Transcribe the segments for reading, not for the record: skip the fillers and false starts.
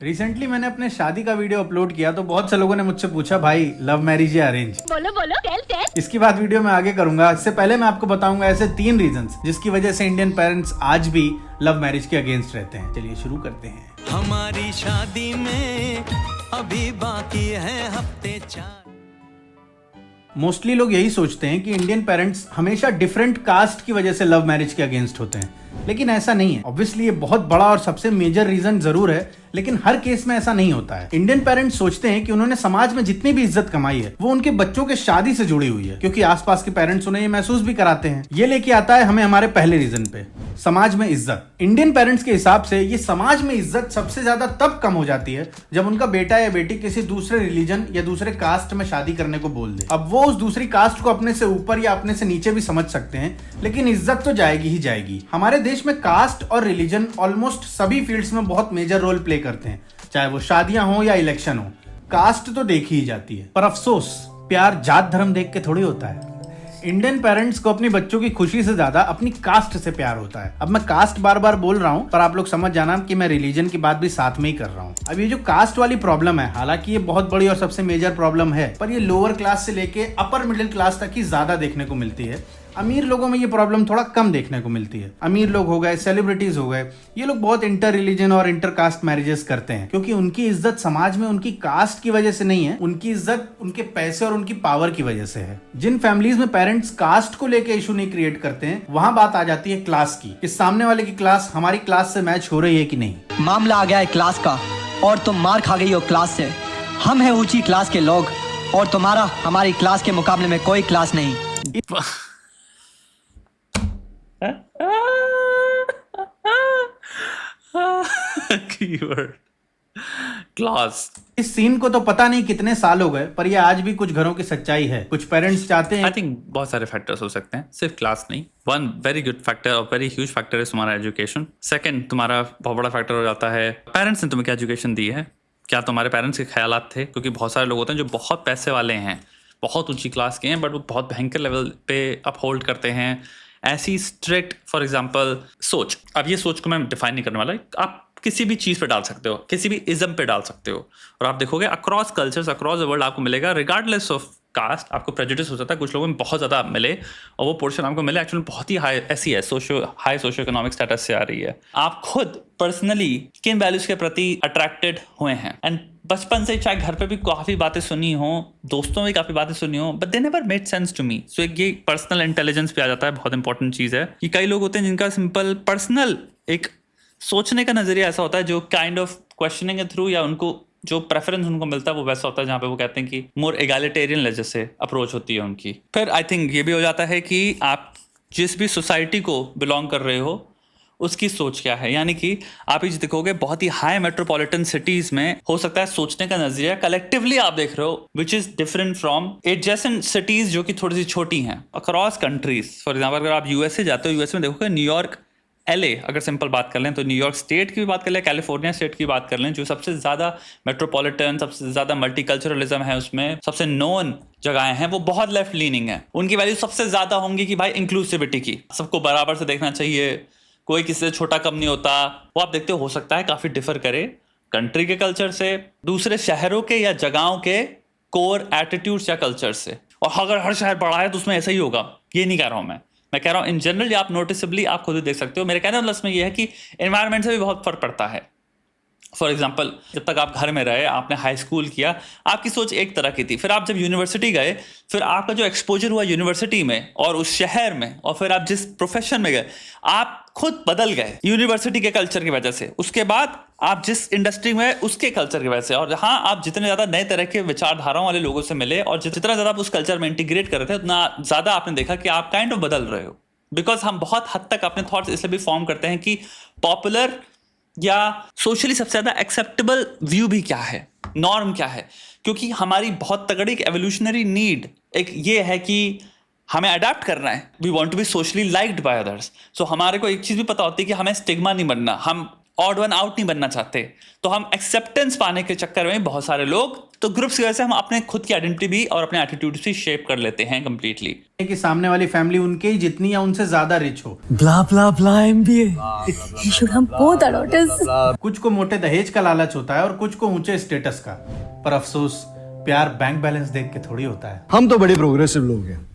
Recently मैंने अपने शादी का वीडियो अपलोड किया तो बहुत से लोगों ने मुझसे पूछा भाई लव मैरिज या अरेंज। बोलो बोलो टेल। इसकी बात वीडियो में आगे करूंगा। इससे पहले मैं आपको बताऊंगा ऐसे 3 रीजंस जिसकी वजह से इंडियन पेरेंट्स आज भी लव मैरिज के अगेंस्ट रहते हैं। चलिए शुरू करते हैं। हमारी शादी में अभी बाकी है हफ्ते 4। मोस्टली लोग यही सोचते हैं कि इंडियन पेरेंट्स हमेशा डिफरेंट कास्ट की वजह से लव मैरिज के अगेंस्ट होते हैं, लेकिन ऐसा नहीं है। ऑब्वियसली ये बहुत बड़ा और सबसे मेजर रीजन जरूर है, लेकिन हर केस में ऐसा नहीं होता है। इंडियन पेरेंट्स सोचते हैं कि उन्होंने समाज में जितनी भी इज्जत कमाई है वो उनके बच्चों के शादी से जुड़ी हुई है, क्योंकि आसपास के पेरेंट्स उन्हें ये महसूस भी कराते हैं। ये लेके आता है हमें हमारे पहले रीजन पे, समाज में इज्जत। इंडियन पेरेंट्स के हिसाब से ये समाज में इज्जत सबसे ज्यादा तब कम हो जाती है जब उनका बेटा या बेटी किसी दूसरे रिलीजन या दूसरे कास्ट में शादी करने को बोल दे। अब वो उस दूसरी कास्ट को अपने से ऊपर या अपने से नीचे भी समझ सकते हैं, लेकिन इज्जत तो जाएगी ही जाएगी। हमारे देश में कास्ट और रिलीजन ऑलमोस्ट सभी फील्ड्स में बहुत मेजर रोल प्ले करते हैं, चाहे वो शादियां हो या इलेक्शन हो। कास्ट तो देखी ही जाती है, पर अफसोस प्यार जात धर्म देख के थोड़ी होता है। इंडियन पेरेंट्स को अपनी बच्चों की खुशी से ज्यादा अपनी कास्ट से प्यार होता है। अब मैं कास्ट बार बार बोल रहा हूँ, पर आप लोग समझ जाना कि मैं रिलीजन की बात भी साथ में ही कर रहा हूँ। अब ये जो कास्ट वाली प्रॉब्लम है, हालांकि ये बहुत बड़ी और सबसे मेजर प्रॉब्लम है, पर ये लोअर क्लास से लेके अपर मिडिल क्लास तक ही ज्यादा देखने को मिलती है। अमीर लोगों में ये प्रॉब्लम थोड़ा कम देखने को मिलती है। अमीर लोग हो गए, सेलिब्रिटीज हो गए, ये लोग बहुत इंटर रिलीजन और इंटर कास्ट मैरिजेस करते हैं, क्योंकि उनकी इज्जत समाज में उनकी कास्ट की वजह से नहीं है, उनकी इज्जत उनके पैसे और उनकी पावर की वजह से है। जिन फैमिलीज में पेरेंट्स कास्ट को लेके इशू नहीं क्रिएट करते हैं, वहां बात आ जाती है क्लास की, कि सामने वाले की क्लास हमारी क्लास से मैच हो रही है कि नहीं। मामला आ गया है क्लास का और तुम मार खा गई हो क्लास से। हम हैं ऊंची क्लास के लोग और तुम्हारा हमारी क्लास के मुकाबले में कोई क्लास नहीं। Keyword class. इस सीन को तो पता नहीं कितने साल हो गए, पर यह आज भी कुछ घरों की सच्चाई है। कुछ पेरेंट्स चाहते हैं, आई थिंक बहुत सारे फैक्टर्स हो सकते हैं, सिर्फ क्लास नहीं। वन वेरी गुड फैक्टर और वेरी ह्यूज फैक्टर है तुम्हारा एजुकेशन। सेकंड, तुम्हारा बहुत बड़ा फैक्टर हो जाता है पेरेंट्स ने तुम्हें क्या एजुकेशन दी है, क्या तुम्हारे पेरेंट्स के ख्यालात थे। क्योंकि बहुत सारे लोग होते हैं जो बहुत पैसे वाले हैं, बहुत ऊंची क्लास के हैं, बट वो बहुत भयंकर लेवल पे अपहोल्ड करते हैं ऐसी स्ट्रिक्ट, फॉर एग्जाम्पल सोच। अब ये सोच को मैं डिफाइन नहीं करने वाला, आप किसी भी चीज़ पे डाल सकते हो, किसी भी इज्म पे डाल सकते हो, और आप देखोगे across cultures across the world आपको मिलेगा, रिगार्डलेस ऑफ कास्ट। आपको प्रेजुडिस हो जाता है, कुछ लोगों में बहुत ज़्यादा मिले और वो पोर्शन आपको मिले एक्चुअली बहुत ही हाई ऐसी है, हाई सोशो इकोनॉमिक स्टेटस से आ रही है। आप खुद पर्सनली किन वैल्यूज के प्रति अट्रैक्टेड हुए हैं, एंड बचपन से चाहे घर पे भी काफ़ी बातें सुनी हो, दोस्तों में काफ़ी बातें सुनी हो, but they never made sense to me. So एक ये पर्सनल इंटेलिजेंस पे आ जाता है, बहुत इंपॉर्टेंट चीज़ है कि कई लोग होते हैं जिनका सिंपल पर्सनल एक सोचने का नजरिया ऐसा होता है जो काइंड ऑफ क्वेश्चनिंग के थ्रू, या उनको जो प्रेफरेंस उनको मिलता है वो वैसा होता है जहाँ पे वो कहते हैं कि मोर एगालिटेरियन लेजर से अप्रोच होती है उनकी। फिर आई थिंक ये भी हो जाता है कि आप जिस भी सोसाइटी को बिलोंग कर रहे हो उसकी सोच क्या है। यानी कि आप ये देखोगे बहुत ही हाई मेट्रोपॉलिटन सिटीज में हो सकता है सोचने का नजरिया कलेक्टिवली आप देख रहे हो which is different from adjacent cities जो कि थोड़ी सी छोटी हैं अक्रॉस कंट्रीज। फॉर एग्जाम्पल अगर आप यूएसए जाते हो, यूएसए में देखोगे न्यूयॉर्क, एलए, अगर सिंपल बात कर लें तो न्यूयॉर्क स्टेट की भी बात कर लें, कैलिफोर्निया स्टेट की बात कर लें, जो सबसे ज़्यादा मेट्रोपॉलिटन, सबसे ज़्यादा मल्टीकल्चरलिज्म है, उसमें सबसे नोन जगहें हैं, वो बहुत लेफ्ट लीनिंग है। उनकी वैल्यू सबसे ज़्यादा होंगी कि भाई इंक्लूसिविटी की, सबको बराबर से देखना चाहिए, कोई किसी से छोटा कम नहीं होता। वो आप देखते हो सकता है काफ़ी डिफर करे कंट्री के कल्चर से, दूसरे शहरों के या जगहों के कोर एटीट्यूड्स या कल्चर से। और अगर हर शहर बड़ा है तो उसमें ऐसा ही होगा, ये नहीं कह रहा हूँ मैं कह रहा हूँ इन जनरल आप नोटिसेबली आप खुद ही देख सकते हो। मेरे कहने वाला इसमें यह है कि एनवायरनमेंट से भी बहुत फर्क पड़ता है। फॉर एग्जाम्पल, जब तक आप घर में रहे, आपने हाई स्कूल किया, आपकी सोच एक तरह की थी। फिर आप जब यूनिवर्सिटी गए, फिर आपका जो एक्सपोजर हुआ यूनिवर्सिटी में और उस शहर में, और फिर आप जिस प्रोफेशन में गए, आप खुद बदल गए यूनिवर्सिटी के कल्चर की वजह से। उसके बाद आप जिस इंडस्ट्री में उसके कल्चर की वजह से, और हाँ, आप जितने ज़्यादा नए तरह के विचारधाराओं वाले लोगों से मिले और जितना ज़्यादा आप उस कल्चर में इंटीग्रेट कर रहे थे, उतना ज़्यादा आपने देखा कि आप काइंड ऑफ बदल रहे हो। बिकॉज हम बहुत हद तक अपने थॉट्स इसलिए भी फॉर्म करते हैं कि पॉपुलर या सोशली सबसे ज़्यादा एक्सेप्टेबल व्यू भी क्या है, नॉर्म क्या है, क्योंकि हमारी बहुत तगड़ी एक एवोल्यूशनरी नीड एक ये है कि हमें अडेप्ट करना है। We want to be socially liked by others. So हमारे को एक चीज़ भी पता होती है कि हमें स्टिग्मा नहीं बनना, हम ऑड वन आउट नहीं बनना चाहते। तो हम एक्सेप्टेंस पाने के चक्कर में बहुत सारे लोग तो ग्रुप्स की वजह से हम अपने खुद की आइडेंटिटी भी और अपने एटीट्यूड भी शेप कर लेते हैं कंप्लीटली। कि सामने वाली फैमिली उनके ही जितनी या उनसे ज्यादा रिच हो। Blah blah blah MBA. You should have both our daughters. कुछ को मोटे दहेज का लालच होता है और कुछ को ऊंचे स्टेटस का, पर अफसोस प्यार बैंक बैलेंस देख के थोड़ी होता है। हम तो बड़े प्रोग्रेसिव लोग हैं,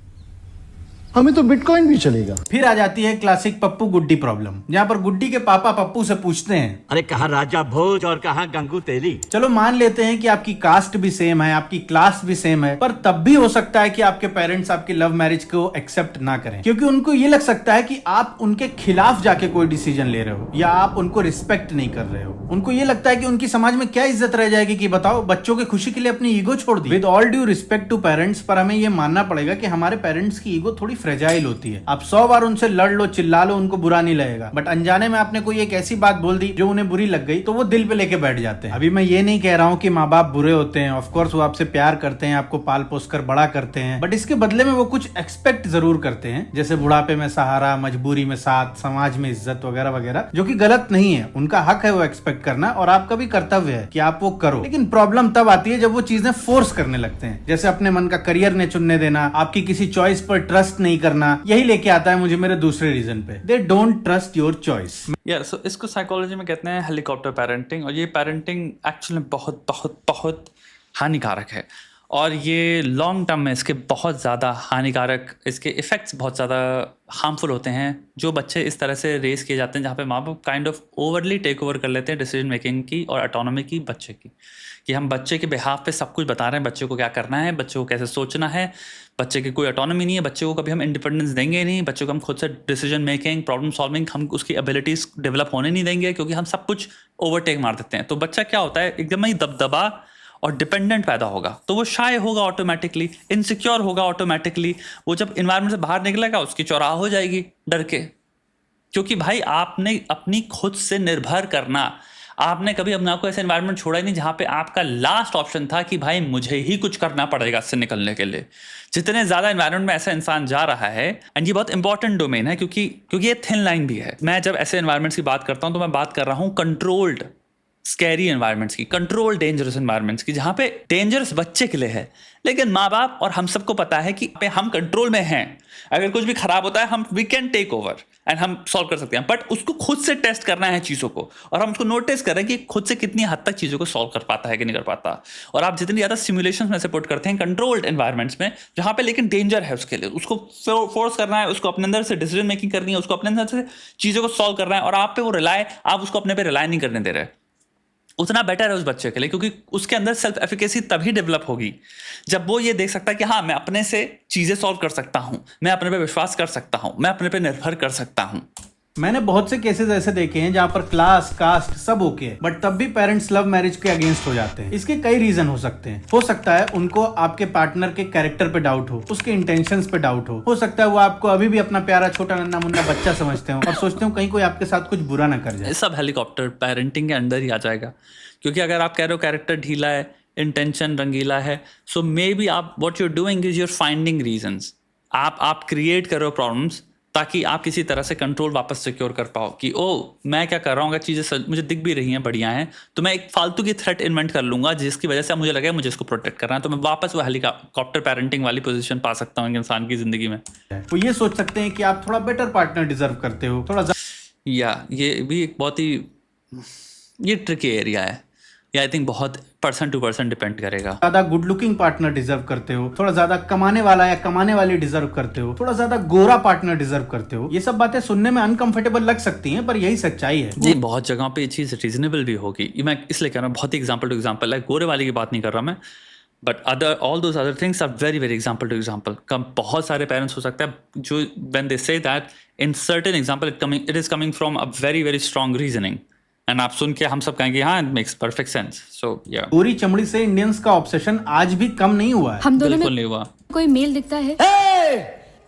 हमें तो बिटकॉइन भी चलेगा। फिर आ जाती है क्लासिक पप्पू गुड्डी प्रॉब्लम, जहाँ पर गुड्डी के पापा पप्पू से पूछते हैं, अरे कहाँ राजा भोज और कहाँ गंगू तेली। चलो मान लेते हैं कि आपकी कास्ट भी सेम है, आपकी क्लास भी सेम है, पर तब भी हो सकता है कि आपके पेरेंट्स आपकी लव मैरिज को एक्सेप्ट ना करें, क्योंकि उनको ये लग सकता है कि आप उनके खिलाफ जाके कोई डिसीजन ले रहे हो या आप उनको रिस्पेक्ट नहीं कर रहे हो। उनको ये लगता है कि उनकी समाज में क्या इज्जत रह जाएगी कि बताओ बच्चों की खुशी के लिए अपनी ईगो छोड़ दी। With all due respect to parents, पर हमें ये मानना पड़ेगा कि हमारे पेरेंट्स की ईगो थोड़ी फ्रेजाइल होती है। आप 100 बार उनसे लड़ लो, चिल्ला लो, उनको बुरा नहीं लगेगा, बट अनजाने में आपने कोई एक ऐसी बात बोल दी जो उन्हें बुरी लग गई तो वो दिल पे लेके बैठ जाते हैं। अभी मैं ये नहीं कह रहा हूँ कि माँ बाप बुरे होते हैं, ऑफ कोर्स वो आपसे प्यार करते हैं, आपको पाल पोस कर बड़ा करते हैं, बट इसके बदले में वो कुछ एक्सपेक्ट जरूर करते हैं, जैसे बुढ़ापे में सहारा, मजबूरी में साथ, समाज में इज्जत वगैरह वगैरह, जो कि गलत नहीं है। उनका हक है वो एक्सपेक्ट करना और आपका भी कर्तव्य है कि आप वो करो। लेकिन प्रॉब्लम तब आती है जब वो चीजें फोर्स करने लगते हैं, जैसे अपने मन का करियर ने चुनने देना, आपकी किसी चॉइस पर ट्रस्ट नहीं करना। यही लेके आता है मुझे मेरे दूसरे रीजन पे, they don't trust your choice. यार सो इसको साइकोलॉजी में कहते हैं हेलीकॉप्टर पेरेंटिंग, और ये पेरेंटिंग एक्चुअली में बहुत बहुत बहुत हानिकारक है, और ये लॉन्ग टर्म में इसके बहुत ज़्यादा हानिकारक, इसके इफ़ेक्ट्स बहुत ज़्यादा हार्मफुल होते हैं। जो बच्चे इस तरह से रेस किए जाते हैं जहाँ पे माँ बाप kind of overly take over कर लेते हैं डिसीजन मेकिंग की और ऑटोनॉमी की बच्चे की, कि हम बच्चे के बिहाफ पे सब कुछ बता रहे हैं, बच्चे को क्या करना है, बच्चे को कैसे सोचना है, बच्चे की कोई ऑटोनॉमी नहीं है, बच्चे को कभी हम इंडिपेंडेंस देंगे नहीं, बच्चे को हम खुद से डिसीजन मेकिंग, प्रॉब्लम सॉल्विंग, हम उसकी एबिलिटीज़ डेवलप होने नहीं देंगे, क्योंकि हम सब कुछ ओवरटेक मार देते हैं। तो बच्चा क्या होता है, एकदम ही दबदबा और डिपेंडेंट पैदा होगा, तो वो शाय होगा ऑटोमेटिकली, इनसिक्योर होगा ऑटोमेटिकली। वो जब इन्वायरमेंट से बाहर निकलेगा उसकी चौराहा हो जाएगी डर के, क्योंकि भाई आपने अपनी खुद से निर्भर करना, आपने कभी अपने आप को ऐसे एनवायरनमेंट छोड़ा ही नहीं जहां पे आपका लास्ट ऑप्शन था कि भाई मुझे ही कुछ करना पड़ेगा इससे निकलने के लिए। जितने ज्यादा एनवायरनमेंट में ऐसा इंसान जा रहा है, एंड ये बहुत इंपॉर्टेंट डोमेन है क्योंकि ये थिन लाइन भी है। मैं जब ऐसे एनवायरनमेंट्स की बात करता हूं तो मैं बात कर रहा हूं कंट्रोल्ड स्कैरी एनवायरनमेंट्स की, कंट्रोल डेंजरस एनवायरनमेंट्स की, जहां पे डेंजरस बच्चे के लिए है, लेकिन माँ बाप और हम सबको पता है कि हम कंट्रोल में हैं, अगर कुछ भी खराब होता है हम we can take over and हम सॉल्व कर सकते हैं, बट उसको खुद से टेस्ट करना है चीज़ों को, और हम उसको नोटिस करें कि खुद से कितनी हद तक चीज़ों को सॉल्व कर पाता है कि नहीं कर पाता। और आप जितनी ज़्यादा सिमुलेशंस में से पुट करते हैं कंट्रोल्ड एनवायरनमेंट्स में, जहाँ पे लेकिन डेंजर है उसके लिए, उसको फोर्स करना है, उसको अपने अंदर से डिसीजन मेकिंग करनी है, उसको अपने अंदर से चीज़ों को सॉल्व करना है, और आप पे वो रिलाय, आप उसको अपने पे रिलाय नहीं करने दे रहे, उतना बेटर है उस बच्चे के लिए, क्योंकि उसके अंदर सेल्फ एफिकेसी तभी डेवलप होगी जब वो ये देख सकता है कि हाँ मैं अपने से चीज़ें सॉल्व कर सकता हूँ, मैं अपने पे विश्वास कर सकता हूँ, मैं अपने पे निर्भर कर सकता हूँ। मैंने बहुत से केसेस ऐसे देखे हैं जहाँ पर क्लास, कास्ट सब ओके है, बट तब भी पेरेंट्स लव मैरिज के अगेंस्ट हो जाते हैं। इसके कई रीजन हो सकते हैं। हो सकता है उनको आपके पार्टनर के कैरेक्टर पे डाउट हो उसके इंटेंशंस पे डाउट हो सकता है वो आपको अभी भी अपना प्यारा छोटा नन्ना मुन्ना बच्चा समझते हो और सोचते हो कहीं कोई आपके साथ कुछ बुरा ना कर जाए। सब हेलीकॉप्टर पेरेंटिंग के अंदर ही आ जाएगा, क्योंकि अगर आप कह रहे हो कैरेक्टर ढीला है, इंटेंशन रंगीला है, सो मे बी आप what you are doing is your finding reasons. आप क्रिएट करो प्रॉब्लम्स ताकि आप किसी तरह से कंट्रोल वापस सिक्योर कर पाओ कि ओ मैं क्या कर रहा हूँ, अगर चीज़ें मुझे दिख भी रही हैं बढ़िया हैं तो मैं एक फालतू की थ्रेट इन्वेंट कर लूँगा जिसकी वजह से मुझे लगे मुझे इसको प्रोटेक्ट करना है, तो मैं वापस वो हेलीकॉप्टर पेरेंटिंग वाली पोजीशन पा सकता हूँ इंसान की ज़िंदगी में। वो ये सोच सकते हैं कि आप थोड़ा बेटर पार्टनर डिजर्व करते हो, थोड़ा या ये भी एक बहुत ही ये ट्रिकी एरिया है, ये आई थिंक बहुत पर्सन टू पर्सन डिपेंड करेगा। ज्यादा गुड लुकिंग पार्टनर डिजर्व करते हो, थोड़ा ज्यादा कमाने वाला या कमाने वाली डिजर्व करते हो, थोड़ा ज्यादा गोरा पार्टनर डिजर्व करते हो। ये सब बातें सुनने में अनकंफर्टेबल लग सकती हैं, पर यही सच्चाई है। जी बहुत जगहों पे ये चीज़ रीजनेबल भी होगी, मैं इसलिए कह रहा हूँ बहुत ही एग्जाम्पल टू एग्जाम्पल है, गोरे वाली की बात नहीं कर रहा मैं, but all those other things are very very example to example. बहुत सारे पेरेंट्स हो सकता है जो when they say that in certain example it is coming from a very very strong reasoning, and आप सुन के हम सब कहेंगे हाँ इट मेक्स परफेक्ट सेंस। सो या गोरी चमड़ी से इंडियंस का ऑब्सेशन आज भी कम नहीं हुआ है। हम दोनों बिल्कुल में नहीं हुआ। कोई मेल दिखता है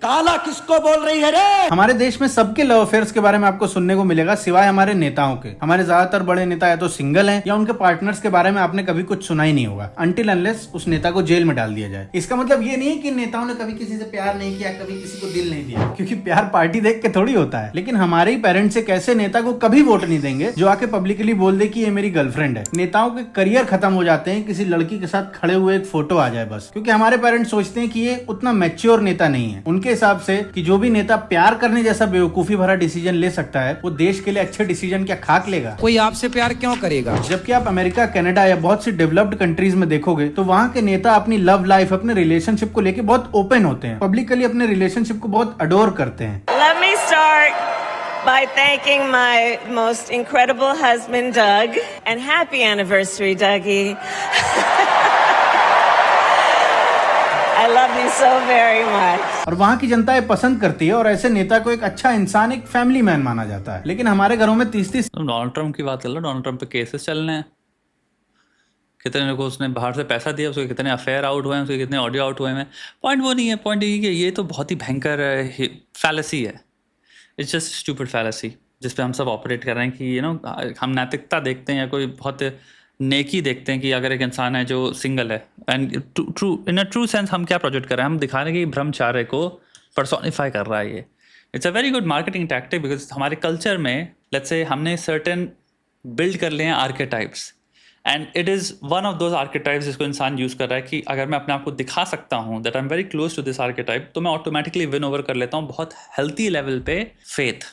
काला किसको बोल रही है रे? हमारे देश में सबके लव अफेयर्स के बारे में आपको सुनने को मिलेगा, सिवाय हमारे नेताओं के। हमारे ज्यादातर बड़े नेता या तो सिंगल हैं या उनके पार्टनर्स के बारे में आपने कभी कुछ सुना ही नहीं होगा, अनटिल अनलेस उस नेता को जेल में डाल दिया जाए। इसका मतलब ये नहीं कि नेताओं ने कभी किसी से प्यार नहीं किया, कभी किसी को दिल नहीं दिया, क्योंकि प्यार पार्टी देख के थोड़ी होता है। लेकिन हमारे ही पेरेंट्स एक ऐसे नेता को कभी वोट नहीं देंगे जो आके पब्लिकली बोल दे कि ये मेरी गर्लफ्रेंड है। नेताओं के करियर खत्म हो जाते हैं किसी लड़की के साथ खड़े हुए एक फोटो आ जाए बस, क्योंकि हमारे पेरेंट्स सोचते हैं कि ये उतना मैच्योर नेता नहीं है। उनके हिसाब से कि जो भी नेता प्यार करने जैसा बेवकूफी भरा डिसीजन ले सकता है, वो देश के लिए अच्छे डिसीजन क्या खाक लेगा? कोई आपसे प्यार क्यों करेगा? जबकि आप अमेरिका, कनाडा या बहुत सी डेवलप्ड कंट्रीज में देखोगे तो वहाँ के नेता अपनी लव लाइफ, अपने रिलेशनशिप को लेके बहुत ओपन होते हैं, पब्लिकली अपने रिलेशनशिप को बहुत अडोर करते हैं। Let me start by thanking my most incredible husband, Doug, and happy anniversary, Dougie. I love you so very much. और वहाँ की जनता ये पसंद करती है और ऐसे नेता को एक अच्छा इंसान, एक फैमिली मैन माना जाता है। लेकिन हमारे घरों में 30-30 डोनाल्ड ट्रंप की बात कर लो, डोनाल्ड ट्रंप पे केसेस चल रहे हैं, कितने को उसने बाहर से पैसा दिया, उसके कितने अफेयर आउट हुए हैं, उसके कितने ऑडियो आउट हुए हैं। पॉइंट वो नहीं है, पॉइंट ये कि ये तो बहुत ही भयंकर फैलेसी है, इट्स जस्ट स्टूपिड फैलेसी जिस पे हम सब ऑपरेट कर रहे हैं कि हम नैतिकता देखते हैं या कोई बहुत नेकी देखते हैं कि अगर एक इंसान है जो सिंगल है, and true in a true sense हम क्या प्रोजेक्ट कर रहे हैं, हम दिखा रहे हैं कि ब्रह्मचार्य को पर्सोनिफाई कर रहा है। ये it's a very good marketing tactic, because हमारे कल्चर में लेट्स से हमने सर्टेन बिल्ड कर लिए हैं archetypes, and it is one of those archetypes जिसको इंसान यूज़ कर रहा है कि अगर मैं अपने आप को दिखा सकता हूँ that I am very close to this archetype, तो मैं ऑटोमेटिकली विन ओवर कर लेता हूँ बहुत हेल्थी लेवल पे फेथ।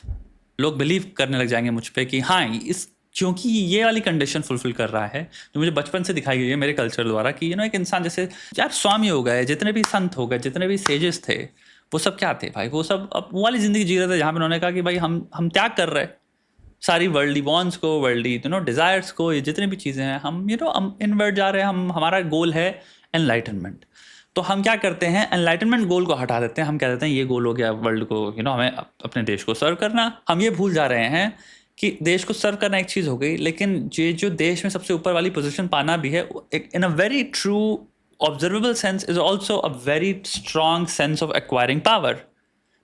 लोग बिलीव करने लग जाएंगे मुझ पे कि हाँ, इस क्योंकि ये वाली कंडीशन फुलफिल कर रहा है जो मुझे बचपन से दिखाई गई है मेरे कल्चर द्वारा कि एक इंसान जैसे यार स्वामी हो गए, जितने भी संत हो गए, जितने भी सेजेस थे, वो सब क्या थे भाई, वो सब अब वो वाली ज़िंदगी जी रहे थे जहाँ पे उन्होंने कहा कि भाई हम त्याग कर रहे हैं सारी वर्ल्डली वॉन्ट्स को, वर्ल्डली डिज़ायर्स को, ये जितने भी चीज़ें हैं हम इनवर्ड जा रहे हैं। हमारा गोल है एनलाइटनमेंट। तो हम क्या करते हैं, एनलाइटनमेंट गोल को हटा देते हैं, हम क्या कहते हैं ये गोल हो गया वर्ल्ड को हमें अपने देश को सर्व करना। हम ये भूल जा रहे हैं कि देश को सर्व करना एक चीज़ हो गई, लेकिन ये जो देश में सबसे ऊपर वाली पोजीशन पाना भी है, in a very true observable sense is also a very strong sense of acquiring power.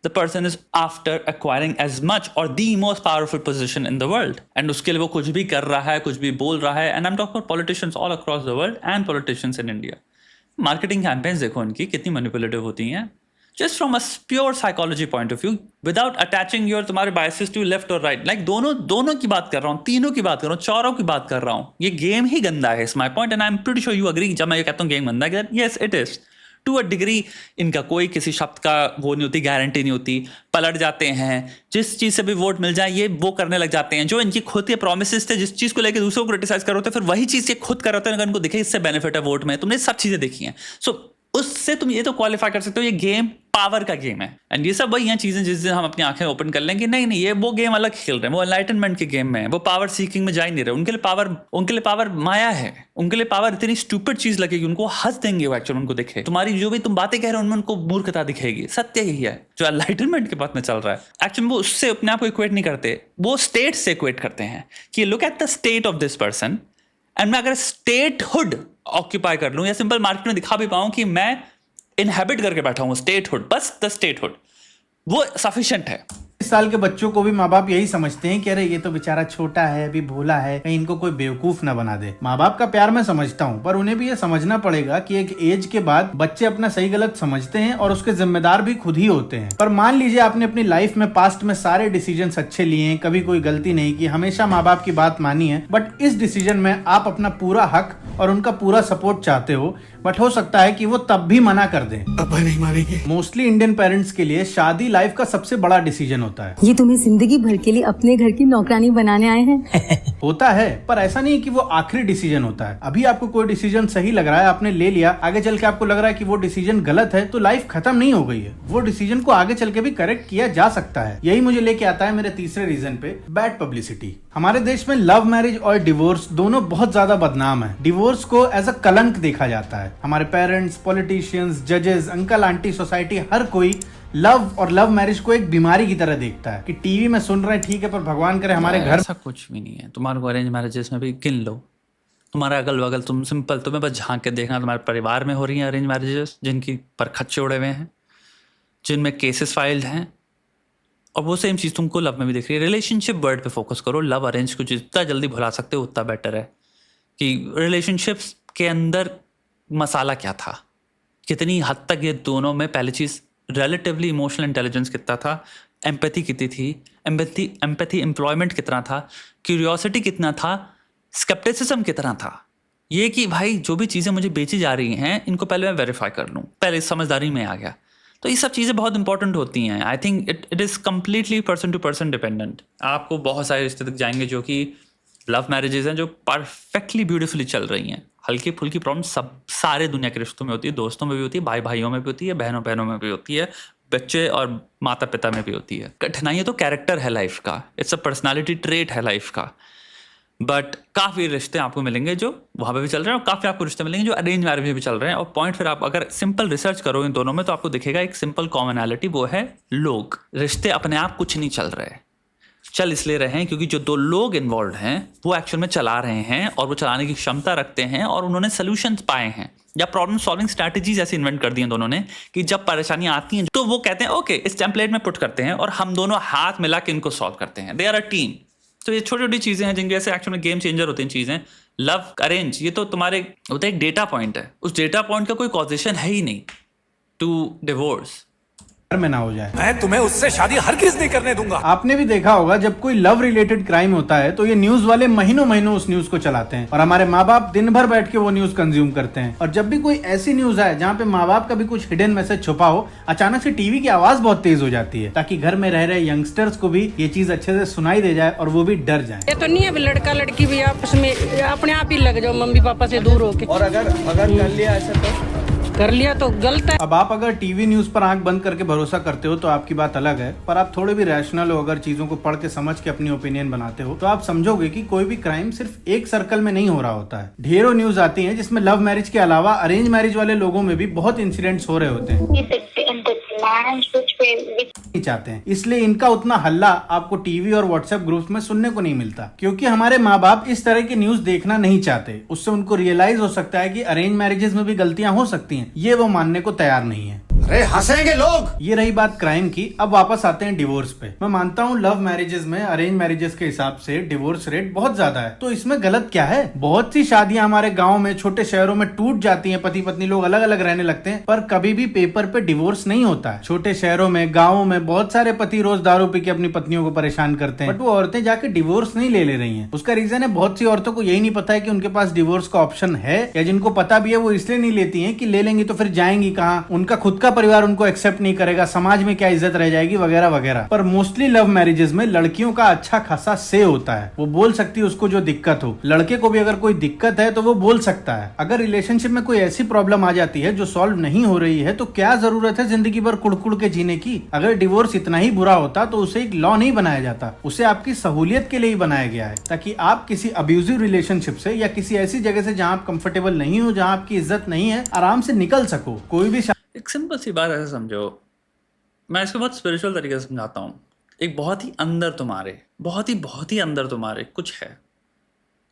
The person is after acquiring as much or the most powerful position in the world, and उसके लिए वो कुछ भी कर रहा है, कुछ भी बोल रहा है। And I'm talking about politicians all across the world and politicians in India. Marketing campaigns देखो इनकी कितनी manipulative होती हैं, just from a pure psychology point of view, without attaching your तुम्हारे biases to left or right. Like दोनों की बात कर रहा हूँ, तीनों की बात कर रहा हूँ, चारों की बात कर रहा हूँ। ये गेम ही गंदा है, is my point, and I'm pretty sure you agree जब मैं ये कहता हूँ गेम गंदा है, yes it is. To a degree इनका कोई किसी शब्द का वो नहीं होती, गारंटी नहीं होती, पलट जाते हैं, जिस चीज़ से भी वोट मिल जाए ये वो करने लग जाते हैं। जो इनकी खुद के प्रोमिसेस थे, जिस चीज़ को लेकर दूसरों को क्रिटिसाइज कर रहे थे, फिर वही चीज़ ये खुद कर रहे थे, अगर इनको दिखे इससे बेनिफिट है वोट में, तुमने सब चीज़ें देखी हैं। सो उससे तुम ये तो क्वालिफाई कर सकते हो ये गेम पावर का गेम है। एंड ये सब वही हैं चीज़ें जिस दिन हम अपनी आंखें ओपन कर लेंगे, नहीं ये वो गेम अलग खेल रहे हैं, वो एनलाइटनमेंट के गेम में है, वो पावर सीकिंग में जा ही नहीं रहे। उनके लिए पावर माया है, उनके लिए पावर इतनी स्टूपिड चीज़ लगेगी, उनको हंस देंगे वो एक्चुअली उनको दिखे। तुम्हारी जो भी तुम बातें कह रहे हो उनमें उनको मूर्खता दिखेगी। सत्य यही है जो एनलाइटनमेंट के बात में चल रहा है। एक्चुअली वो उससे अपने आप को इक्वेट नहीं करते, वो स्टेट से इक्वेट करते हैं कि look at the state of this person, and मैं अगर स्टेटहुड ऑक्यूपाई कर लूँ या सिंपल मार्केट में दिखा भी पाऊँ कि मैं इनहेबिट करके बैठा हूँ स्टेटहुड, बस द स्टेटहुड, वो सफिशिएंट है। इस साल के बच्चों को भी माँ बाप यही समझते हैं कि अरे ये तो बेचारा छोटा है, अभी भोला है, कहीं इनको कोई बेवकूफ ना बना दे। माँ बाप का प्यार मैं समझता हूँ, पर उन्हें भी ये समझना पड़ेगा कि एक एज के बाद बच्चे अपना सही गलत समझते हैं और उसके जिम्मेदार भी खुद ही होते हैं। पर मान लीजिए आपने अपनी लाइफ में पास्ट में सारे डिसीजन अच्छे लिए हैं, कभी कोई गलती नहीं की, हमेशा माँ बाप की बात मानी है, बट इस डिसीजन में आप अपना पूरा हक और उनका पूरा सपोर्ट चाहते हो, बट हो सकता है कि वो तब भी मना कर दें। पापा नहीं मारेंगे। मोस्टली इंडियन पेरेंट्स के लिए शादी लाइफ का सबसे बड़ा डिसीजन होता है। ये तुम्हें जिंदगी भर के लिए अपने घर की नौकरानी बनाने आए हैं। होता है, पर ऐसा नहीं कि वो आखिरी डिसीजन होता है। अभी आपको कोई डिसीजन सही लग रहा है, आपने ले लिया, आगे चल के आपको लग रहा है कि वो डिसीजन गलत है, तो लाइफ खत्म नहीं हो गई है। वो डिसीजन को आगे चल के भी करेक्ट किया जा सकता है। यही मुझे लेके आता है मेरे तीसरे रीजन पे, बैड पब्लिसिटी। हमारे देश में लव मैरिज और डिवोर्स दोनों बहुत ज्यादा बदनाम है। डिवोर्स को एज अ कलंक देखा जाता है। हमारे पेरेंट्स, पॉलिटिशियंस, जजेस, अंकल आंटी, सोसाइटी, हर कोई लव और लव मैरिज को एक बीमारी की तरह देखता है कि टीवी में सुन रहे हैं ठीक है, पर भगवान करे हमारे घर ऐसा कुछ भी नहीं है। तुम्हारे को अरेंज मैरिजेस में भी गिन लो, तुम्हारा अगल बगल तुम सिंपल तुम्हें बस झांक के देखना, तुम्हारे परिवार में हो रही हैं अरेंज मैरिजेस जिनकी पर खच्चे उड़े हुए हैं, जिनमें केसेस फाइल्ड हैं, और वो सेम चीज़ तुमको लव में भी दिख रही है। रिलेशनशिप वर्ड पे फोकस करो, लव अरेंज को जितना जल्दी भुला सकते हो उतना बेटर है। कि रिलेशनशिप्स के अंदर मसाला क्या था, कितनी हद तक ये दोनों में, पहली चीज़ रिलेटिवली इमोशनल इंटेलिजेंस कितना था, एम्पैथी कितनी थी, एम्पैथी एम्प्लॉयमेंट कितना था, क्यूरियोसिटी कितना था, स्केप्टिसिज्म कितना था। ये कि भाई जो भी चीज़ें मुझे बेची जा रही हैं इनको पहले मैं वेरीफाई कर लूँ, पहले समझदारी में आ गया। तो ये सब चीज़ें बहुत इंपॉर्टेंट होती हैं। I think it is completely person to person dependent. आपको बहुत सारे रिश्ते तक जाएंगे जो कि लव मैरिजेज हैं, जो परफेक्टली ब्यूटीफुली चल रही हैं। हल्की फुल्की प्रॉब्लम सब सारे दुनिया के रिश्तों में होती है, दोस्तों में भी होती है, भाई भाइयों में भी होती है, बहनों बहनों में भी होती है, बच्चे और माता पिता में भी होती है। कठिनाइयाँ तो कैरेक्टर है लाइफ का, इट्स अ पर्सनालिटी ट्रेट है लाइफ का। बट काफ़ी रिश्ते आपको मिलेंगे जो वहाँ पे भी चल रहे हैं, और काफ़ी आपको रिश्ते मिलेंगे जो अरेंज मैरिज में भी चल रहे हैं। और पॉइंट फिर आप अगर सिंपल रिसर्च करो इन दोनों में तो आपको दिखेगा एक सिंपल कॉमनैलिटी, वो है लोग। रिश्ते अपने आप कुछ नहीं चल रहे, चल इसलिए रहे हैं क्योंकि जो दो लोग इन्वॉल्व हैं वो एक्चुअल में चला रहे हैं, और वो चलाने की क्षमता रखते हैं, और उन्होंने सोल्यूशंस पाए हैं या प्रॉब्लम सॉल्विंग स्ट्रैटेजीज ऐसे इन्वेंट कर दी हैं दोनों ने कि जब परेशानियां आती हैं तो वो कहते हैं ओके इस टेम्पलेट में पुट करते हैं और हम दोनों हाथ मिला के इनको सॉल्व करते हैं। They are a team. तो ये छोटी छोटी चीज़ें हैं जिनके वजह से एक्चुअल में गेम चेंजर होती हैं चीज़ें। लव अरेंज ये तो तुम्हारे होता है एक डेटा पॉइंट है, उस डेटा पॉइंट का कोई कॉजेशन है ही नहीं टू डिवोर्स में ना हो जाए। मैं तुम्हें उससे शादी हरगिज नहीं करने दूंगा। आपने भी देखा होगा जब कोई लव रिलेटेड क्राइम होता है तो ये न्यूज वाले महीनों महीनों उस न्यूज को चलाते हैं, और हमारे माँ बाप दिन भर बैठ के वो न्यूज कंज्यूम करते हैं। और जब भी कोई ऐसी न्यूज आए जहाँ पे माँ बाप का भी कुछ हिडन मैसेज छुपा हो, अचानक से टीवी की आवाज बहुत तेज हो जाती है ताकि घर में रह रहे यंगस्टर्स को भी ये चीज अच्छे से सुनाई दे जाए और वो भी डर जाए। ये तो नहीं है लड़का लड़की भी आपस में अपने आप ही लग जाओ मम्मी पापा से दूर होके। और अगर कर लिया ऐसा तो कर लिया तो गलत है। अब आप अगर टीवी न्यूज पर आंख बंद करके भरोसा करते हो तो आपकी बात अलग है, पर आप थोड़े भी रैशनल हो, अगर चीजों को पढ़ के समझ के अपनी ओपिनियन बनाते हो तो आप समझोगे कि कोई भी क्राइम सिर्फ एक सर्कल में नहीं हो रहा होता है। ढेरों न्यूज आती हैं जिसमें लव मैरिज के अलावा अरेंज मैरिज वाले लोगों में भी बहुत इंसिडेंट्स हो रहे होते हैं चाहते हैं, इसलिए इनका उतना हल्ला आपको टीवी और व्हाट्सएप ग्रुप्स में सुनने को नहीं मिलता, क्योंकि हमारे माँ बाप इस तरह की न्यूज देखना नहीं चाहते। उससे उनको रियलाइज हो सकता है कि अरेंज मैरिजेस में भी गलतियां हो सकती हैं, ये वो मानने को तैयार नहीं है। अरे हंसेंगे लोग। ये रही बात क्राइम की। अब वापस आते हैं डिवोर्स पे। मैं मानता हूँ लव मैरिजेस में अरेंज मैरिजेस के हिसाब से डिवोर्स रेट बहुत ज्यादा है, तो इसमें गलत क्या है? बहुत सी शादियां हमारे गाँव में, छोटे शहरों में टूट जाती हैं, पति पत्नी लोग अलग अलग रहने लगते हैं, पर कभी भी पेपर पे डिवोर्स नहीं होता है। छोटे शहरों में, गाँवों में बहुत सारे पति रोज दारू पी के अपनी पत्नियों को परेशान करते हैं, बट वो औरतें जाके डिवोर्स नहीं ले रही हैं। उसका रीजन है बहुत सी औरतों को यही नहीं पता है कि उनके पास डिवोर्स का ऑप्शन है, या जिनको पता भी है वो इसलिए नहीं लेती है कि ले लेंगी तो फिर जाएंगी कहाँ, उनका खुद का परिवार उनको एक्सेप्ट नहीं करेगा, समाज में क्या इज्जत रह जाएगी वगैरह वगैरह। पर मोस्टली लव मैरिजेस में लड़कियों का अच्छा खासा से होता है, वो बोल सकती है उसको जो दिक्कत हो। लड़के को भी अगर कोई दिक्कत है तो वो बोल सकता है। अगर रिलेशनशिप में कोई ऐसी प्रॉब्लम आ जाती है जो सॉल्व नहीं हो रही है तो क्या जरूरत है जिंदगी भर कुड़कुड़ के जीने की? अगर डिवोर्स इतना ही बुरा होता तो उसे एक लॉ नहीं बनाया जाता, उसे आपकी सहूलियत के लिए ही बनाया गया है, ताकि आप किसी अब्यूजिव रिलेशनशिप से या किसी ऐसी जगह से जहां आप कंफर्टेबल नहीं हो, जहां आपकी इज्जत नहीं है, आराम से निकल सको। कोई भी एक सिंपल सी बात ऐसे समझो, मैं इसको बहुत स्पिरिचुअल तरीके से समझाता हूँ। एक बहुत ही अंदर तुम्हारे, बहुत ही अंदर तुम्हारे कुछ है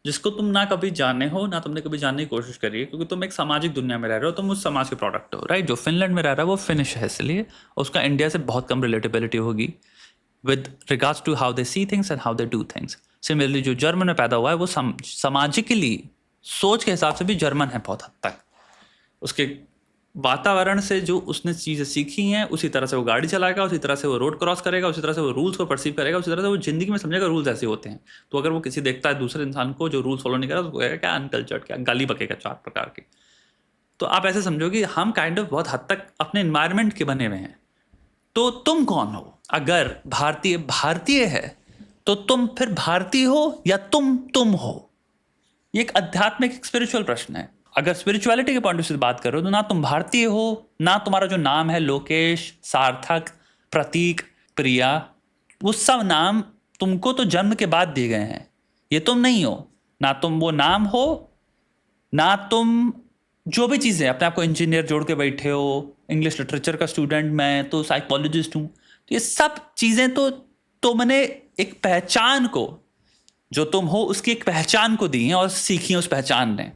जिसको तुम ना कभी जाने हो, ना तुमने कभी जानने की कोशिश करी है, क्योंकि तुम एक सामाजिक दुनिया में रह रहे हो, तुम उस समाज के प्रोडक्ट हो, राइट? जो फिनलैंड में रह रहा है वो फिनिश है, इसलिए उसका इंडिया से बहुत कम रिलेटेबिलिटी होगी with regards to how they see things and how they do things. Similarly जो जर्मन में पैदा हुआ है वो सामाजिकली सोच के हिसाब से भी जर्मन है बहुत हद तक। उसके वातावरण से जो उसने चीज़ें सीखी हैं उसी तरह से वो गाड़ी चलाएगा, उसी तरह से वो रोड क्रॉस करेगा, उसी तरह से वो रूल्स को परसीव करेगा, उसी तरह से वो जिंदगी में समझेगा रूल्स ऐसे होते हैं। तो अगर वो किसी देखता है दूसरे इंसान को जो रूल्स फॉलो नहीं कर रहा, उसको कहेगा क्या अनकल्चर्ड, क्या गाली बकेगा 4 प्रकार की। तो आप ऐसे समझो कि हम काइंड ऑफ बहुत हद तक अपने इन्वायरमेंट के बने हुए हैं। तो तुम कौन हो? अगर भारतीय है तो तुम फिर भारतीय हो या तुम हो? ये एक आध्यात्मिक एक स्पिरिचुअल प्रश्न है। अगर स्पिरिचुअलिटी के पॉइंट ऑफ व्यू से बात करो तो ना तुम भारतीय हो, ना तुम्हारा जो नाम है लोकेश, सार्थक, प्रतीक, प्रिया, वो सब नाम तुमको तो जन्म के बाद दिए गए हैं। ये तुम नहीं हो, ना तुम वो नाम हो, ना तुम जो भी चीज़ें अपने आप को इंजीनियर जोड़ के बैठे हो, इंग्लिश लिटरेचर का स्टूडेंट, मैं तो साइकोलॉजिस्ट हूँ। तो ये सब चीज़ें तो तुमने एक पहचान को, जो तुम हो उसकी एक पहचान को दी है और सीखी है उस पहचान ने।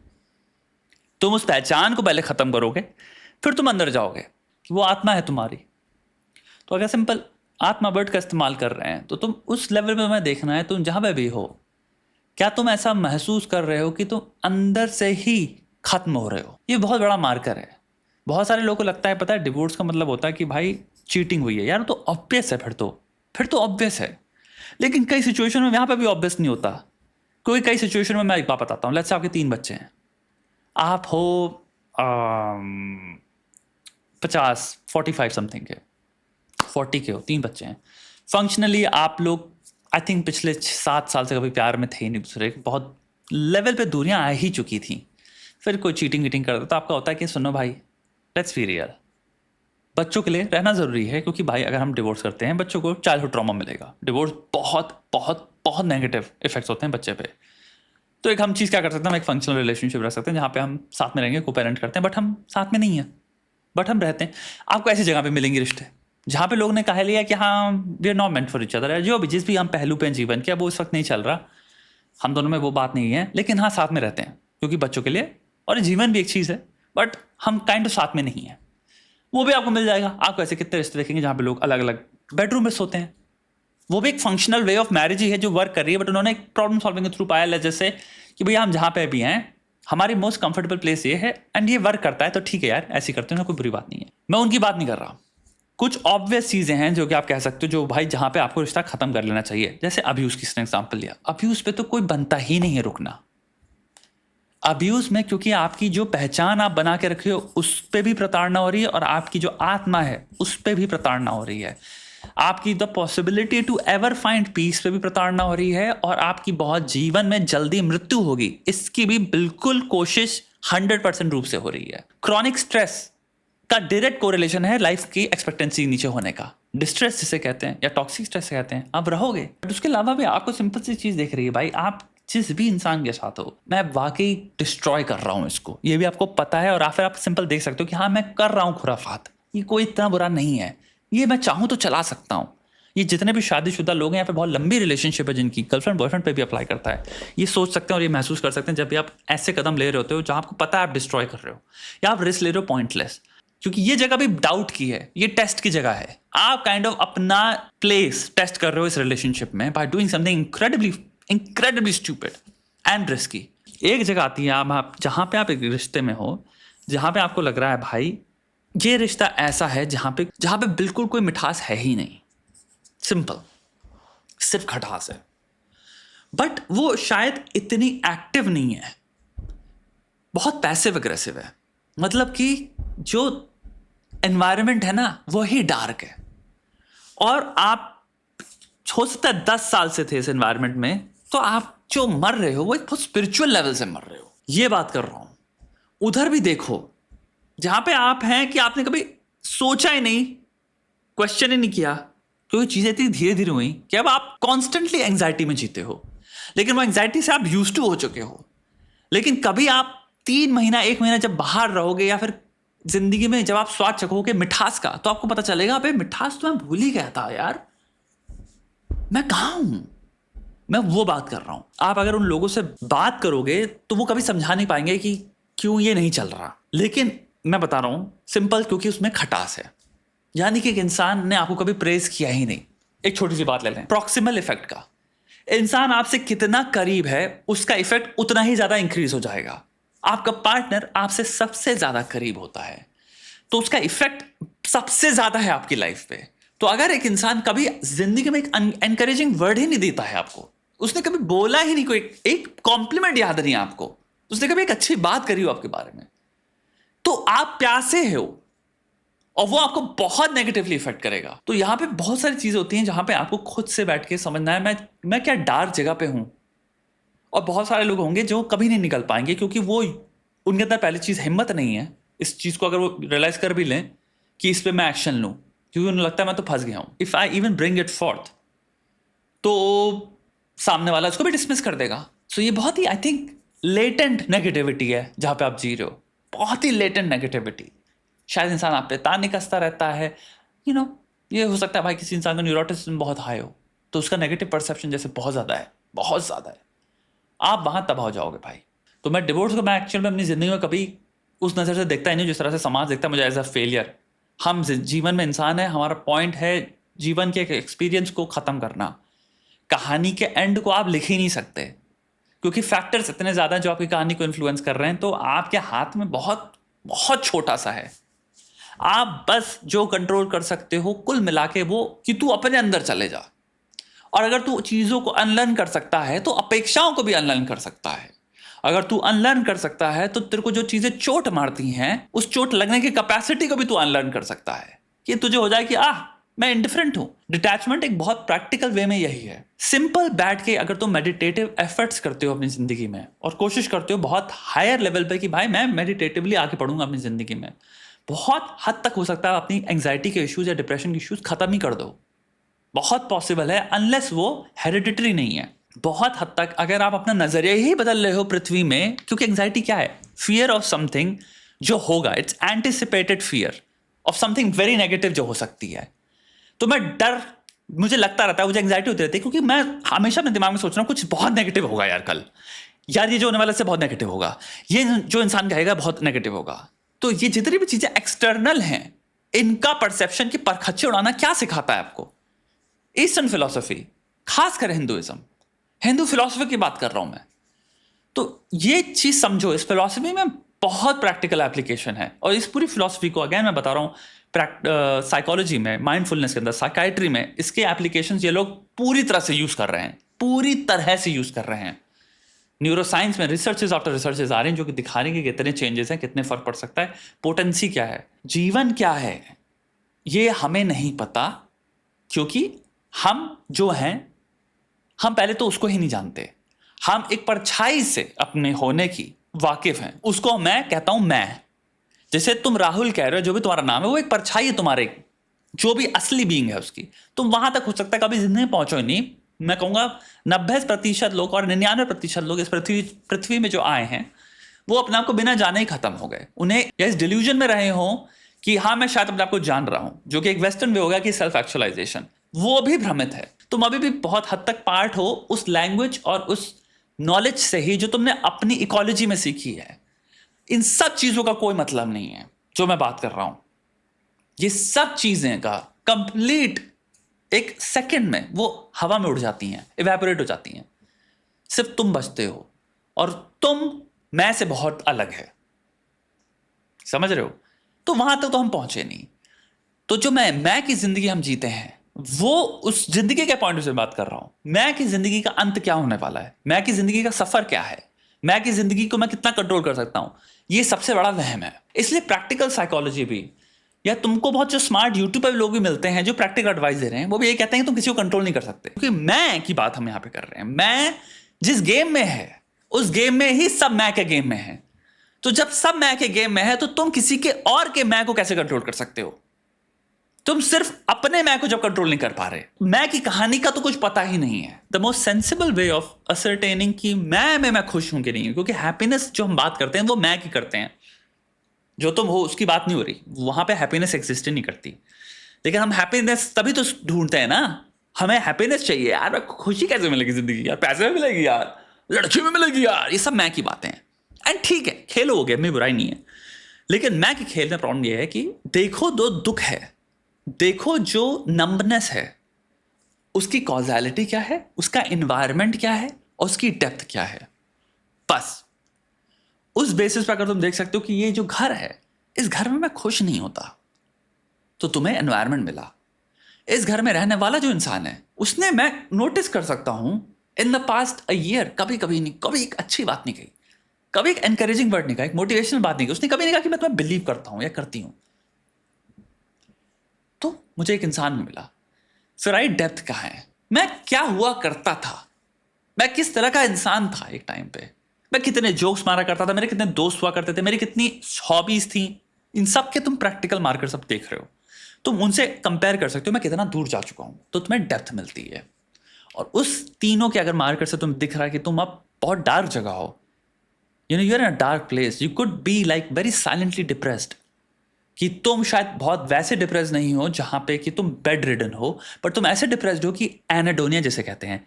तुम उस पहचान को पहले ख़त्म करोगे, फिर तुम अंदर जाओगे कि वो आत्मा है तुम्हारी, तो अगर सिंपल आत्मा वर्ड का इस्तेमाल कर रहे हैं तो तुम उस लेवल पे तुम्हें देखना है, तुम जहाँ पे भी हो क्या तुम ऐसा महसूस कर रहे हो कि तुम अंदर से ही खत्म हो रहे हो। ये बहुत बड़ा मार्कर है। बहुत सारे लोगों को लगता है, पता है, डिवोर्स का मतलब होता है कि भाई चीटिंग हुई है। यार तो ऑब्वियस है, फिर तो ऑब्वियस है। लेकिन कई सिचुएशन में यहाँ पे भी ऑब्वियस नहीं होता। कोई कई सिचुएशन में मैं एक बात बताता हूँ। लेट्स से आपके 3 बच्चे हैं, आप हो 45 समथिंग के, 40 के हो, 3 बच्चे हैं। फंक्शनली आप लोग आई थिंक पिछले 7 साल से कभी प्यार में थे ही नहीं दूसरे के, बहुत लेवल पे दूरियां आ ही चुकी थी। फिर कोई चीटिंग वीटिंग करता तो आपका होता है कि सुनो भाई, लेट्स बी रियल, बच्चों के लिए रहना ज़रूरी है, क्योंकि भाई अगर हम डिवोर्स करते हैं बच्चों को चाइल्डहुड ट्रॉमा मिलेगा। डिवोर्स बहुत बहुत बहुत नेगेटिव इफेक्ट्स होते हैं बच्चे पे। तो एक हम चीज़ क्या कर सकते हैं, हम एक फंक्शनल रिलेशनशिप रख सकते हैं जहाँ पे हम साथ में रहेंगे, को पेरेंट करते हैं, बट हम साथ में नहीं हैं, बट हम रहते हैं। आपको ऐसी जगह पे मिलेंगे रिश्ते जहाँ पे लोग ने कहा लिया कि हाँ we are not meant for each other. जो भी जिस भी हम पहलू पे जीवन के, अब वो इस वक्त नहीं चल रहा, हम दोनों में वो बात नहीं है, लेकिन हाँ साथ में रहते हैं क्योंकि बच्चों के लिए, और जीवन भी एक चीज़ है, बट हम काइंड ऑफ साथ में नहीं है। वो भी आपको मिल जाएगा। आपको ऐसे कितने रिश्ते देखेंगे जहाँ पे लोग अलग अलग बेडरूम में सोते हैं। वो भी एक फंक्शनल वे ऑफ मैरिज ही है जो वर्क कर रही है, बट उन्होंने एक प्रॉब्लम सॉल्विंग के थ्रू पाया जैसे कि भैया हम जहाँ पे भी हैं हमारी मोस्ट कंफर्टेबल प्लेस ये है एंड ये वर्क करता है, तो ठीक है यार ऐसी करते हैं, कोई बुरी बात नहीं है। मैं उनकी बात नहीं कर रहा। कुछ ऑब्वियस चीज़ें हैं जो कि आप कह सकते हो जो भाई जहाँ पे आपको रिश्ता खत्म कर लेना चाहिए। जैसे अब्यूज़ की एग्जाम्पल लिया, अब्यूज़ पे तो कोई बनता ही नहीं है रुकना। अब्यूज़ में क्योंकि आपकी जो पहचान आप बना के रखे हो उस पर भी प्रताड़ना हो रही है, और आपकी जो आत्मा है उस पर भी प्रताड़ना हो रही है। आपकी the possibility to ever find peace पे भी प्रताड़ना हो रही है, और आपकी बहुत जीवन में जल्दी मृत्यु होगी इसकी भी बिल्कुल कोशिश 100% रूप से हो रही है। क्रॉनिक स्ट्रेस का डायरेक्ट कोरिलेशन है लाइफ की एक्सपेक्टेंसी नीचे होने का। डिस्ट्रेस जिसे कहते हैं या टॉक्सिक स्ट्रेस कहते हैं, आप रहोगे। बट उसके अलावा भी आपको सिंपल सी चीज़ देख रही है, भाई आप जिस भी इंसान के साथ हो, मैं वाकई डिस्ट्रॉय कर रहा हूँ इसको, ये भी आपको पता है, और फिर आप सिंपल देख सकते हो कि हाँ मैं कर रहा हूँ खुराफात, ये कोई इतना बुरा नहीं है, ये मैं चाहूँ तो चला सकता हूँ। ये जितने भी शादीशुदा लोग हैं यहाँ पे बहुत लंबी रिलेशनशिप है जिनकी गर्लफ्रेंड बॉयफ्रेंड पे भी अप्लाई करता है, ये सोच सकते हैं और ये महसूस कर सकते हैं जब भी आप ऐसे कदम ले रहे होते हो जहाँ आपको पता है आप डिस्ट्रॉय कर रहे हो या आप रिस्क ले रहे हो पॉइंटलेस। क्योंकि ये जगह भी डाउट की है, ये टेस्ट की जगह है। आप काइंड ऑफ अपना प्लेस टेस्ट कर रहे हो इस रिलेशनशिप में by doing something incredibly stupid and risky. एक जगह आती है आप जहाँ पे आप एक रिश्ते में हो, जहाँ पे आपको लग रहा है भाई ये रिश्ता ऐसा है जहाँ पे बिल्कुल कोई मिठास है ही नहीं, सिंपल सिर्फ खटास है, बट वो शायद इतनी एक्टिव नहीं है, बहुत पैसिव अग्रेसिव है। मतलब कि जो एनवायरनमेंट है ना वो ही डार्क है, और आप हो सकता है 10 साल से थे इस एनवायरनमेंट में, तो आप जो मर रहे हो वो एक बहुत स्पिरिचुअल लेवल से मर रहे हो, ये बात कर रहा हूं। उधर भी देखो जहां पे आप हैं कि आपने कभी सोचा ही नहीं, क्वेश्चन ही नहीं किया, क्योंकि चीजें इतनी धीरे धीरे हुई कि अब आप कॉन्स्टेंटली एंग्जाइटी में जीते हो, लेकिन वो एंग्जाइटी से आप यूज्ड टू हो चुके हो। लेकिन कभी आप 3 महीना 1 महीना जब बाहर रहोगे या फिर जिंदगी में जब आप स्वाद चखोगे मिठास का, तो आपको पता चलेगा अबे मिठास तो मैं भूल ही गया था यार, मैं कहाँ हूं। मैं वो बात कर रहा हूं। आप अगर उन लोगों से बात करोगे तो वो कभी समझा नहीं पाएंगे कि क्यों ये नहीं चल रहा, लेकिन मैं बता रहा हूं सिंपल, क्योंकि उसमें खटास है। यानी कि एक इंसान ने आपको कभी प्रेज किया ही नहीं। एक छोटी सी बात ले लें, प्रॉक्सिमल इफेक्ट का। इंसान आपसे कितना करीब है उसका इफेक्ट उतना ही ज्यादा इंक्रीज हो जाएगा। आपका पार्टनर आपसे सबसे ज्यादा करीब होता है तो उसका इफेक्ट सबसे ज्यादा है आपकी लाइफ पे। तो अगर एक इंसान कभी जिंदगी में एक एनकरेजिंग वर्ड ही नहीं देता है आपको, उसने कभी बोला ही नहीं, कोई एक कॉम्प्लीमेंट याद नहीं आपको, उसने कभी एक अच्छी बात करी हो आपके बारे में, तो आप प्यासे हो और वो आपको बहुत नेगेटिवली इफेक्ट करेगा। तो यहां पे बहुत सारी चीजें होती हैं जहां पे आपको खुद से बैठ के समझना है मैं क्या डार्क जगह पे हूं। और बहुत सारे लोग होंगे जो कभी नहीं निकल पाएंगे, क्योंकि वो उनके अंदर पहली चीज हिम्मत नहीं है इस चीज को, अगर वो रियलाइज कर भी लें कि इस पे मैं एक्शन लूं, क्योंकि उन्हें लगता है मैं तो फंस गया हूं। If I even bring it forth तो सामने वाला उसको भी डिसमिस कर देगा। सो ये बहुत ही आई थिंक लेटेंट नेगेटिविटी है जहां पे आप जी रहे हो, बहुत ही लेटेंट नेगेटिविटी। शायद इंसान आप पे ताने कसता रहता है, ये हो सकता है भाई किसी इंसान का न्यूरोटिज्म बहुत हाई हो तो उसका नेगेटिव परसेप्शन जैसे बहुत ज्यादा है, आप वहां तबाह हो जाओगे भाई। तो मैं डिवोर्स को मैं एक्चुअल में अपनी जिंदगी में कभी उस नजर से देखता ही नहीं जिस तरह से समाज देखता है मुझे एज अ फेलियर। हम जीवन में इंसान है, हमारा पॉइंट है जीवन के एक एक्सपीरियंस को ख़त्म करना। कहानी के एंड को आप लिख ही नहीं सकते, क्योंकि फैक्टर्स इतने ज़्यादा जो आपकी कहानी को इन्फ्लुएंस कर रहे हैं, तो आपके हाथ में बहुत बहुत छोटा सा है। आप बस जो कंट्रोल कर सकते हो कुल मिला के वो कि तू अपने अंदर चले जा, और अगर तू चीज़ों को अनलर्न कर सकता है तो अपेक्षाओं को भी अनलर्न कर सकता है। अगर तू अनलर्न कर सकता है तो तेरे को जो चीज़ें चोट मारती हैं उस चोट लगने की कैपेसिटी को भी तू अनलर्न कर सकता है, कि तुझे हो जाए कि मैं इंडिफरेंट हूं। डिटैचमेंट एक बहुत प्रैक्टिकल वे में यही है। सिंपल बैठ के अगर तुम मेडिटेटिव एफर्ट्स करते हो अपनी जिंदगी में और कोशिश करते हो बहुत हायर लेवल पे कि भाई मैं मेडिटेटिवली आगे बढ़ूंगा अपनी जिंदगी में, बहुत हद तक हो सकता है अपनी एंग्जाइटी के इश्यूज या डिप्रेशन के इश्यूज खत्म ही कर दो। बहुत पॉसिबल है, अनलेस वो हेरिडिटरी नहीं है। बहुत हद तक अगर आप अपना नजरिया ही बदल रहे हो पृथ्वी में, क्योंकि एंग्जाइटी क्या है? फियर ऑफ समथिंग जो होगा, it's anticipated fear of something very negative जो हो सकती है। तो मैं डर, मुझे लगता रहता है, मुझे एंग्जाइटी होती रहती है, क्योंकि मैं हमेशा अपने दिमाग में सोच रहा हूँ कुछ बहुत नेगेटिव होगा यार कल, यार ये जो होने वाला से बहुत नेगेटिव होगा, ये जो इंसान कहेगा बहुत नेगेटिव होगा। तो ये जितनी भी चीजें एक्सटर्नल हैं, इनका परसेप्शन की परखच्चे उड़ाना क्या सिखाता है आपको? ईस्टर्न फिलॉसफी, खासकर हिंदुइज्म, हिंदू फिलॉसफी की बात कर रहा हूं मैं। तो ये चीज समझो, इस फिलॉसफी में बहुत प्रैक्टिकल एप्लीकेशन है, और इस पूरी फिलॉसफी को अगेन मैं बता रहा हूं, साइकोलॉजी में, माइंडफुलनेस के अंदर, साइकाइट्री में इसके एप्लीकेशंस ये लोग पूरी तरह से यूज कर रहे हैं, पूरी तरह से यूज कर रहे हैं। न्यूरोसाइंस में रिसर्चेज आफ्टर रिसर्चेज आ रहे हैं जो कि दिखा रहे हैं कि कितने चेंजेस हैं, कितने फर्क पड़ सकता है, पोटेंसी क्या है, जीवन क्या है, ये हमें नहीं पता, क्योंकि हम जो हैं, हम पहले तो उसको ही नहीं जानते। हम एक परछाई से अपने होने की वाकिफ हैं, उसको मैं कहता हूं मैं। जैसे तुम राहुल कह रहे हो, जो भी तुम्हारा नाम है वो एक परछाई है तुम्हारे, जो भी असली बीइंग है उसकी। तुम वहां तक हो सकता है कभी जिंदगी में पहुंचो ही नहीं। मैं कहूंगा 90% लोग और 99% लोग इस पृथ्वी में जो आए हैं वो अपने आप को बिना जाने ही खत्म हो गए। उन्हें या इस डिल्यूजन में रहे हों कि हाँ मैं शायद अपने आप को जान रहा हूं, जो कि एक वेस्टर्न वे हो गया कि सेल्फ एक्चुअलाइजेशन, वो भी भ्रमित है। तुम अभी भी बहुत हद तक पार्ट हो उस लैंग्वेज और उस नॉलेज से ही जो तुमने अपनी इकोलॉजी में सीखी है। इन सब चीजों का कोई मतलब नहीं है जो मैं बात कर रहा हूं। ये सब चीजें का कंप्लीट एक सेकंड में वो हवा में उड़ जाती हैं, इवेपोरेट हो जाती हैं। सिर्फ तुम बचते हो, और तुम मैं से बहुत अलग है, समझ रहे हो? तो वहां तक तो हम पहुंचे नहीं। तो जो मैं की जिंदगी हम जीते हैं, वो उस जिंदगी के पॉइंट से बात कर रहा हूं। मैं की जिंदगी का अंत क्या होने वाला है, मैं की जिंदगी का सफर क्या है, मैं की जिंदगी को मैं कितना कंट्रोल कर सकता हूं, ये सबसे बड़ा वहम है। इसलिए प्रैक्टिकल साइकोलॉजी भी, या तुमको बहुत जो स्मार्ट यूट्यूब पर लोग भी मिलते हैं जो प्रैक्टिकल एडवाइस दे रहे हैं, वो भी ये कहते हैं कि तुम किसी को कंट्रोल नहीं कर सकते, क्योंकि मैं की बात हम यहां पे कर रहे हैं। मैं जिस गेम में है उस गेम में ही सब मैं के गेम में है। तो जब सब मैं के गेम में है तो तुम किसी के और के मैं को कैसे कंट्रोल कर सकते हो? तुम सिर्फ अपने मैं को जब कंट्रोल नहीं कर पा रहे, मैं की कहानी का तो कुछ पता ही नहीं है। The most sensible way of ascertaining कि मैं खुश हूं कि नहीं हूं, क्योंकि हैप्पीनेस जो हम बात करते हैं वो मैं की करते हैं, जो तुम हो उसकी बात नहीं हो रही, वहां पे हैप्पीनेस एग्जिस्ट नहीं करती। लेकिन हम हैप्पीनेस तभी तो ढूंढते हैं ना, हमें हैप्पीनेस चाहिए यार, खुशी कैसे मिलेगी जिंदगी, यार पैसे में मिलेगी, यार लड़की में मिलेगी, यार ये सब मैं की बातें हैं। एंड ठीक है, खेलोगे, में बुराई नहीं है, लेकिन मैं के खेल में प्रॉब्लम यह है कि देखो जो दुख है, देखो जो नंबनेस है, उसकी कॉजालिटी क्या है, उसका एनवायरनमेंट क्या है, और उसकी डेप्थ क्या है। बस उस बेसिस पर अगर तुम देख सकते हो कि ये जो घर है, इस घर में मैं खुश नहीं होता, तो तुम्हें एनवायरनमेंट मिला। इस घर में रहने वाला जो इंसान है, उसने, मैं नोटिस कर सकता हूं in the past a year, कभी नहीं, कभी एक अच्छी बात नहीं कही, कभी एक एनकरेजिंग वर्ड नहीं कहा, एक मोटिवेशनल बात नहीं की, उसने कभी नहीं कहा कि मैं तुम्हें बिलीव करता हूं या करती हूं। तो मुझे एक इंसान में मिला। फिर आई डेप्थ कहाँ है, मैं क्या हुआ करता था, मैं किस तरह का इंसान था एक टाइम पे, मैं कितने जोक्स मारा करता था, मेरे कितने दोस्त हुआ करते थे, मेरी कितनी हॉबीज थी, इन सब के तुम प्रैक्टिकल मार्कर सब देख रहे हो, तुम उनसे कंपेयर कर सकते हो मैं कितना दूर जा चुका हूं, तो तुम्हें डेप्थ मिलती है। और उस तीनों के अगर मार्कर से तुम दिख रहा है कि तुम अब बहुत डार्क जगह हो, you know, you are in a dark place, you could be like very silently depressed, कि तुम शायद बहुत वैसे डिप्रेस नहीं हो जहां पे कि तुम बेड रिडन हो, पर तुम ऐसे डिप्रेस्ड हो कि एनाडोनिया जिसे कहते हैं,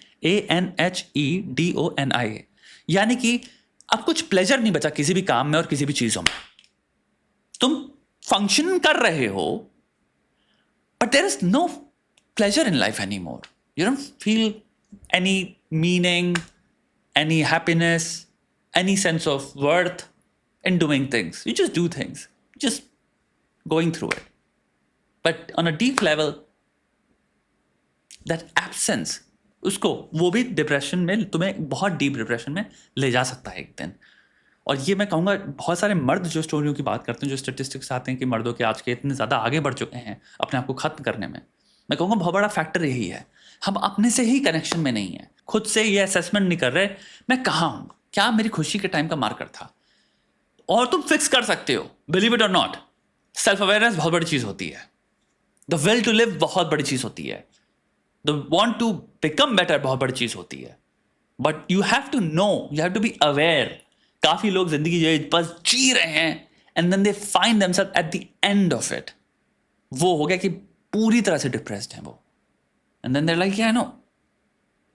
ANHEDONIA, यानी कि अब कुछ प्लेजर नहीं बचा किसी भी काम में और किसी भी चीजों में। तुम फंक्शन कर रहे हो But there is no pleasure in life anymore. You don't feel any meaning, any happiness, any sense of worth in doing things. You just do things, just going through it. But on a deep level, that absence, उसको वो भी depression में, तुम्हें बहुत deep depression में ले जा सकता है एक दिन. और ये मैं कहूँगा, बहुत सारे मर्द जो स्टोरियों की बात करते हैं, जो स्टेटिस्टिक्स आते हैं कि मर्दों के आज के इतने ज़्यादा आगे बढ़ चुके हैं अपने आप को ख़त्म करने में, मैं कहूँगा बहुत बड़ा फैक्टर यही है. हम अपने से ही कनेक्शन में नहीं है, खुद से ये असेसमेंट नहीं कर रहे मैं कहाँ हूँ, क्या मेरी खुशी के टाइम का मार्कर था. और तुम फिक्स कर सकते हो, बिलीव इट और नॉट. सेल्फ अवेयरनेस बहुत बड़ी चीज़ होती है. द विल टू लिव बहुत बड़ी चीज़ होती है. The want to become better बहुत बड़ी चीज़ होती है. But you have to know, you have to be aware. काफ़ी लोग जिंदगी ये बस जी रहे हैं and then they find themselves at the end of it. वो हो गया कि पूरी तरह से डिप्रेस्ड हैं वो. And then there like yeah no,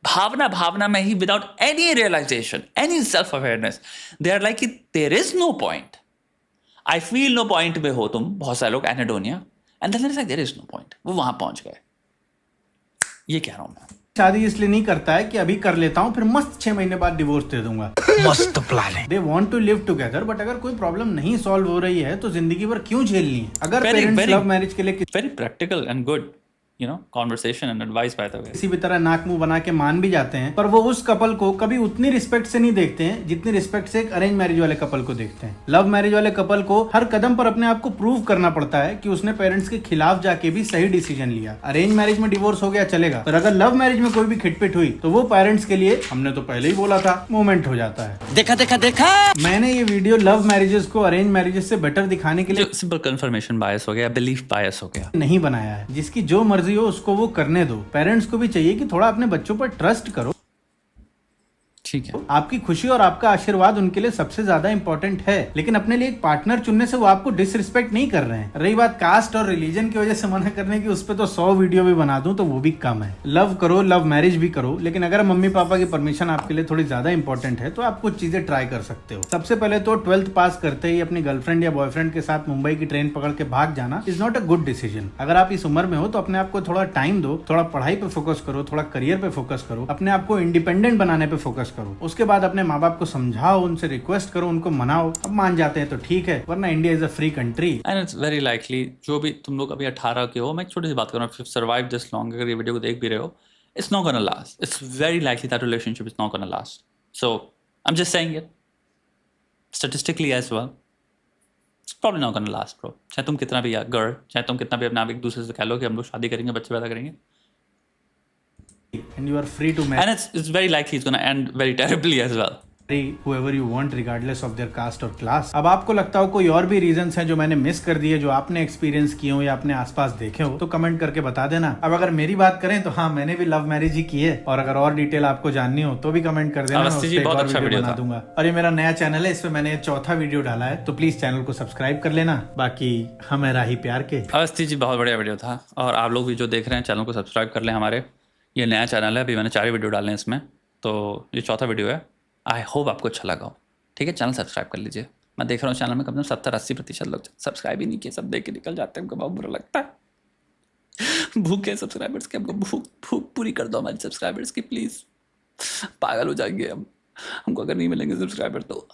भावना में ही, without any realization, any self awareness, they are like there is no point. I feel no point में हो तुम, बहुत सारे लोग anhedonia, and then like there is no point. वो वहां पहुंच गए. ये कह रहा हूं मैं. शादी इसलिए नहीं करता है कि अभी कर लेता हूँ फिर मस्त 6 महीने बाद डिवोर्स दे दूंगा. मस्त प्लान है. They want to live together, but अगर कोई प्रॉब्लम नहीं सॉल्व हो रही है तो जिंदगी भर क्यों झेलनी है. अगर पेरेंट्स लव मैरिज के लिए very practical and good conversation and advice by the way, किसी भी तरह नाक मुंह बना के मान भी जाते हैं, पर वो उस कपल को कभी उतनी रिस्पेक्ट से नहीं देखते हैं जितनी रिस्पेक्ट से एक अरेंज मैरिज वाले कपल को देखते हैं. लव मैरिज वाले कपल को हर कदम पर अपने आप को प्रूव करना पड़ता है कि उसने पेरेंट्स के खिलाफ जाके भी सही डिसीजन लिया. अरेंज मैरिज में डिवोर्स हो गया चलेगा, पर अगर लव मैरिज में कोई भी खिटपिट हुई तो वो पेरेंट्स के लिए हमने तो पहले ही बोला था मोमेंट हो जाता है. देखा देखा देखा. मैंने ये वीडियो लव मैरिजेस को अरेंज मैरिजेस से बेटर दिखाने के लिए सिंपल कंफर्मेशन बायस हो गया, बिलीफ बायस हो गया, नहीं बनाया है. जिसकी जो मर्जी हो उसको वो करने दो. पेरेंट्स को भी चाहिए कि थोड़ा अपने बच्चों पर ट्रस्ट करो. ठीक है. आपकी खुशी और आपका आशीर्वाद उनके लिए सबसे ज्यादा इंपॉर्टेंट है, लेकिन अपने लिए एक पार्टनर चुनने से वो आपको डिसरिस्पेक्ट नहीं कर रहे हैं. रही बात कास्ट और रिलीजन की वजह से मना करने की, उस पर तो 100 वीडियो भी बना दूं तो वो भी कम है. लव करो, लव मैरिज भी करो, लेकिन अगर मम्मी पापा की परमिशन आपके लिए थोड़ी ज्यादा इंपॉर्टेंट है तो आप कुछ चीजें ट्राई कर सकते हो. सबसे पहले तो 12th पास करते ही अपनी गर्लफ्रेंड या बॉयफ्रेंड के साथ मुंबई की ट्रेन पकड़ के भाग जाना is not a good decision. अगर आप इस उम्र में हो तो अपने आप को थोड़ा टाइम दो, थोड़ा पढ़ाई पे फोकस करो, थोड़ा करियर पे फोकस करो, अपने आप को इंडिपेंडेंट बनाने पे फोकस करो. उसके बाद अपने माँ बाप को समझाओ, उनसे रिक्वेस्ट करो, उनको मनाओ. अब मान जाते हैं तो ठीक है, वरना India is a free country. And it's very likely, जो भी तुम लोग अभी 18 के हो, मैं एक छोटी सी बात कर रहा हूँ, सर्वाइव दिस लॉन्ग, अगर ये वीडियो को देख भी रहे हो, it's not gonna last. It's very likely that relationship is not gonna last. So I am just saying it statistically as well, it's probably not gonna last bro. चाहे तुम कितना भी गर्ल, चाहे तुम कितना भी अपने आप एक दूसरे से कह लो कि हम लोग शादी करेंगे, बच्चे पैदा करेंगे, and you are free to marry. and it's very likely it's going to end very terribly as well. whoever you want regardless of their caste or class. अब आपको लगता हो कोई और भी रीजंस हैं जो मैंने मिस कर दिए, जो आपने एक्सपीरियंस किए हो या अपने आसपास देखे हो, तो कमेंट करके बता देना. अब अगर मेरी बात करें तो हाँ, मैंने भी लव मैरिज ही की है, और अगर और डिटेल आपको जाननी हो तो भी कमेंट कर देना, अवस्थी जी, बहुत अच्छा वीडियो बना दूंगा. और ये मेरा नया चैनल है, इसमें मैंने 4था वीडियो डाला है, तो प्लीज चैनल को सब्सक्राइब कर लेना. बाकी हमें राही प्यार के. अवस्थी जी, बहुत बढ़िया वीडियो था, और आप लोग भी जो देख रहे हैं चैनल को सब्सक्राइब कर लें. हमारे ये नया चैनल है, अभी मैंने 4 वीडियो डाले हैं इसमें, तो ये 4था वीडियो है. आई होप आपको अच्छा लगा हो. ठीक है, चैनल सब्सक्राइब कर लीजिए. मैं देख रहा हूँ चैनल में कम से कम 70-80% लोग सब्सक्राइब ही नहीं किए, सब देख के निकल जाते हैं. हमको बहुत बुरा लगता है. भूख है सब्सक्राइबर्स के, हमको भूख पूरी कर दो हमारी सब्सक्राइबर्स की प्लीज़. पागल हो जाएंगे हम, हमको अगर नहीं मिलेंगे सब्सक्राइबर तो.